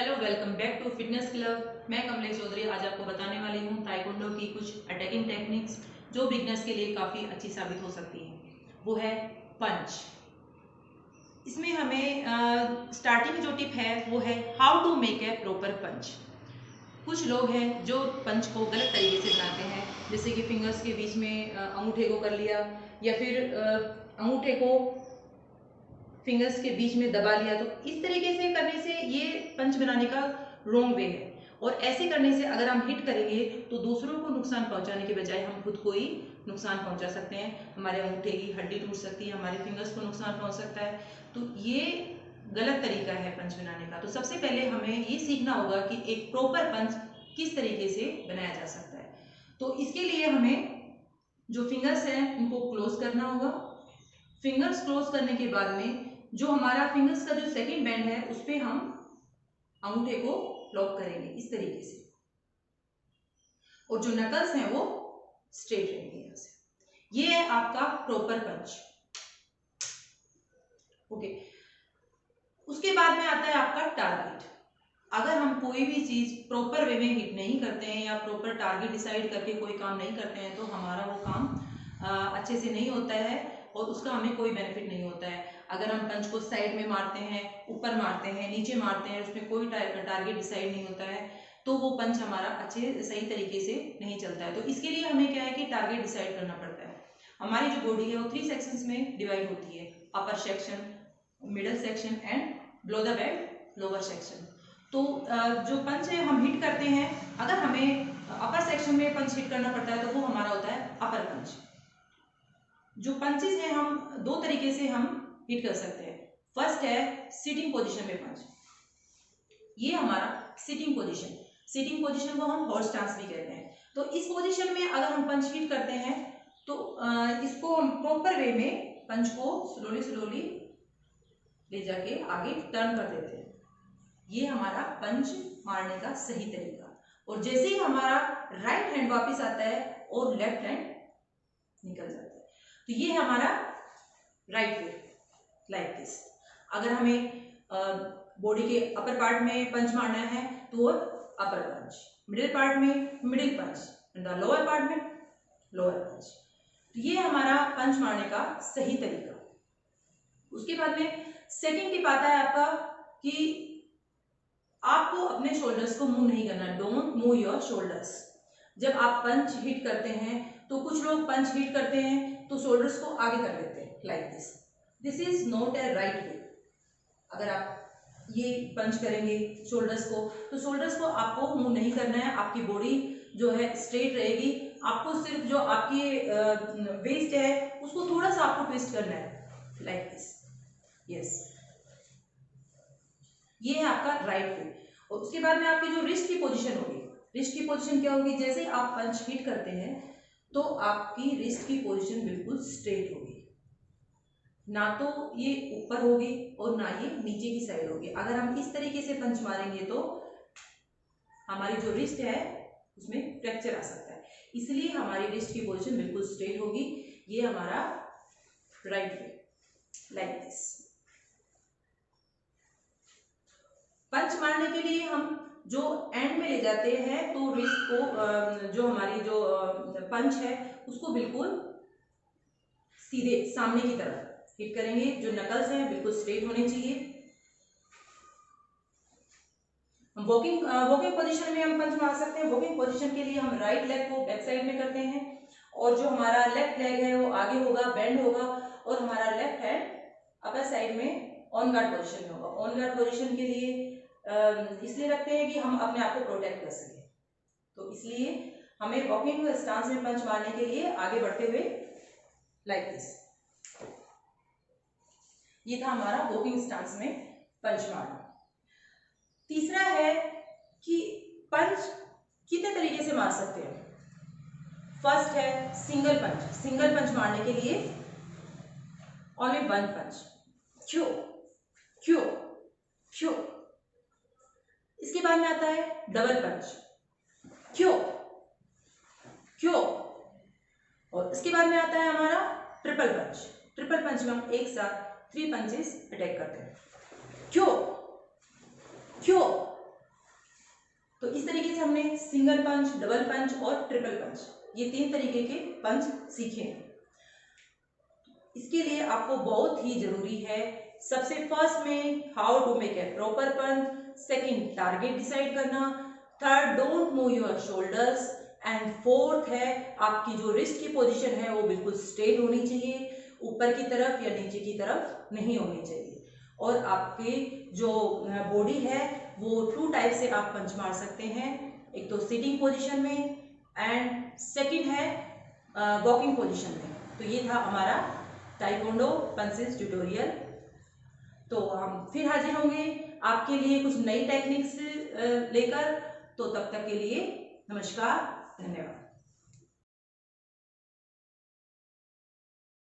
Hello, welcome back to fitness club. मैं कमलेश चौधरी आज आपको बताने वाली हूँ ताइक्वांडो की कुछ अटैकिंग टेक्निक्स जो बिगनर्स के लिए काफ़ी अच्छी साबित हो सकती हैं। वो है पंच। इसमें हमें स्टार्टिंग जो टिप है वो है how to make a proper punch. कुछ लोग हैं जो पंच को गलत तरीके से बनाते हैं, जैसे कि फिंगर्स के बीच में अंगूठे को कर लिया या फिर अंगूठे को फिंगर्स के बीच में दबा लिया। तो इस तरीके से करने से ये पंच बनाने का रॉन्ग वे है, और ऐसे करने से अगर हम हिट करेंगे तो दूसरों को नुकसान पहुंचाने के बजाय हम खुद को ही नुकसान पहुंचा सकते हैं। हमारे अंगूठे की हड्डी टूट सकती है, हमारे फिंगर्स को नुकसान पहुंच सकता है। तो ये गलत तरीका है पंच बनाने का। तो सबसे पहले हमें ये सीखना होगा कि एक प्रॉपर पंच किस तरीके से बनाया जा सकता है। तो इसके लिए हमें जो फिंगर्स हैं उनको क्लोज करना होगा। फिंगर्स क्लोज करने के बाद में जो हमारा फिंगर्स का जो सेकंड बैंड है उस पर हम अंगूठे को लॉक करेंगे इस तरीके से, और जो नकल्स हैं वो स्ट्रेट रहेंगे यहां से। ये है आपका प्रॉपर पंच। ओके, उसके बाद में आता है आपका टारगेट। अगर हम कोई भी चीज प्रॉपर वे में हिट नहीं करते हैं या प्रॉपर टारगेट डिसाइड करके कोई काम नहीं करते हैं तो हमारा वो काम अच्छे से नहीं होता है और उसका हमें कोई बेनिफिट नहीं होता है। अगर हम पंच को साइड में मारते हैं, ऊपर मारते हैं, नीचे मारते हैं, उसमें कोई टारगेट डिसाइड नहीं होता है तो वो पंच हमारा अच्छे सही तरीके से नहीं चलता है। तो इसके लिए हमें क्या है कि टारगेट डिसाइड करना पड़ता है। हमारी जो बॉडी है वो 3 सेक्शंस में डिवाइड होती है, upper section, middle section and below the belt lower section. तो जो पंच है हम हिट करते हैं, अगर हमें अपर सेक्शन में पंच हिट करना पड़ता है तो वो हमारा होता है अपर पंच। जो पंचेस हैं हम दो तरीके से हम हिट कर सकते हैं। फर्स्ट है सिटिंग पोजीशन में पंच। ये हमारा सिटिंग पोजीशन, सिटिंग पोजीशन को हम हॉर्स स्टांस भी कहते हैं। तो इस पोजीशन में अगर हम पंच हिट करते हैं तो इसको हम प्रॉपर वे में पंच को स्लोली स्लोली ले जाके आगे टर्न कर देते हैं। ये हमारा पंच मारने का सही तरीका। और जैसे ही हमारा राइट हैंड वापस आता है और लेफ्ट हैंड निकल जाता है, तो ये है हमारा राइट वे, लाइक दिस। अगर हमें बॉडी के अपर पार्ट में पंच मारना है तो अपर पंच, मिडिल पार्ट में middle punch, and the lower part में लोअर पंच। तो ये हमारा पंच मारने का सही तरीका। उसके बाद में सेकंड टिप आता है आपका कि आपको अपने शोल्डर्स को मूव नहीं करना। Don't move your shoulders. जब आप पंच हिट करते हैं तो कुछ लोग पंच हिट करते हैं तो शोल्डर्स को आगे कर लेते हैं, like this. This is not a right way. अगर आप ये पंच करेंगे शोल्डर्स को तो शोल्डर्स को आपको मूव नहीं करना है। आपकी बॉडी जो है स्ट्रेट रहेगी। आपको सिर्फ जो आपकी वेस्ट है उसको थोड़ा सा आपको ट्विस्ट करना है, लाइक दिस। यस, ये है आपका राइट वे। और उसके बाद में आपकी जो रिस्ट की पोजीशन होगी, रिस्ट की पोजीशन क्या होगी, जैसे आप पंच हिट करते हैं तो आपकी रिस्ट की पोजीशन बिल्कुल स्ट्रेट होगी, ना तो ये ऊपर होगी और ना ये नीचे की साइड होगी। अगर हम इस तरीके से पंच मारेंगे तो हमारी जो रिस्ट है उसमें फ्रैक्चर आ सकता है। इसलिए हमारी रिस्ट की पोजीशन बिल्कुल स्ट्रेट होगी। ये हमारा राइट वे, लाइक दिस। पंच मारने के लिए हम जो एंड में ले जाते हैं तो रिस्ट को जो हमारी जो पंच है उसको बिल्कुल सीधे सामने की तरफ हिट करेंगे। जो नकल्स हैं बिल्कुल स्ट्रेट होने चाहिए। वॉकिंग पोजीशन में हम पंच मार सकते हैं। वॉकिंग पोजीशन के लिए हम राइट लेग को बैक साइड में करते हैं और जो हमारा लेफ्ट लेग है वो आगे होगा, बेंड होगा, और हमारा लेफ्ट हैंड अपर साइड में ऑन गार्ड पोजीशन में होगा। ऑन गार्ड पोजीशन के लिए इसलिए रखते हैं कि हम अपने आप को प्रोटेक्ट कर सकें। तो इसलिए हमें वॉकिंग स्टांस में पंच मारने के लिए आगे बढ़ते हुए लाइक दिस। ये था हमारा वॉकिंग स्टांस में पंच मारना। तीसरा है कि पंच कितने तरीके से मार सकते हैं। फर्स्ट है सिंगल पंच। सिंगल पंच मारने के लिए ओनली वन पंच, क्यों क्यों क्यों। इसके बाद में आता है डबल पंच, क्यों क्यों। और इसके बाद में आता है हमारा ट्रिपल पंच। ट्रिपल पंच में हम एक साथ 3 पंचेस अटैक करते हैं, क्यों क्यों तो इस तरीके से हमने सिंगल पंच, डबल पंच और ट्रिपल पंच, ये 3 तरीके के पंच सीखे हैं। इसके लिए आपको बहुत ही जरूरी है, सबसे फर्स्ट में how to make a proper punch, second target decide करना, third don't move your shoulders, and fourth है आपकी जो रिस्ट की पोजीशन है वो बिल्कुल स्ट्रेट होनी चाहिए, ऊपर की तरफ या नीचे की तरफ नहीं होनी चाहिए। और आपकी जो बॉडी है वो 2 टाइप से आप पंच मार सकते हैं, एक तो सिटिंग पोजीशन में एंड सेकंड है वॉकिंग पोजीशन में। तो ये था हमारा ताइक्वांडो पंचेस ट्यूटोरियल। तो हम फिर हाजिर होंगे आपके लिए कुछ नई टेक्निक्स लेकर। तो तब तक के लिए नमस्कार, धन्यवाद।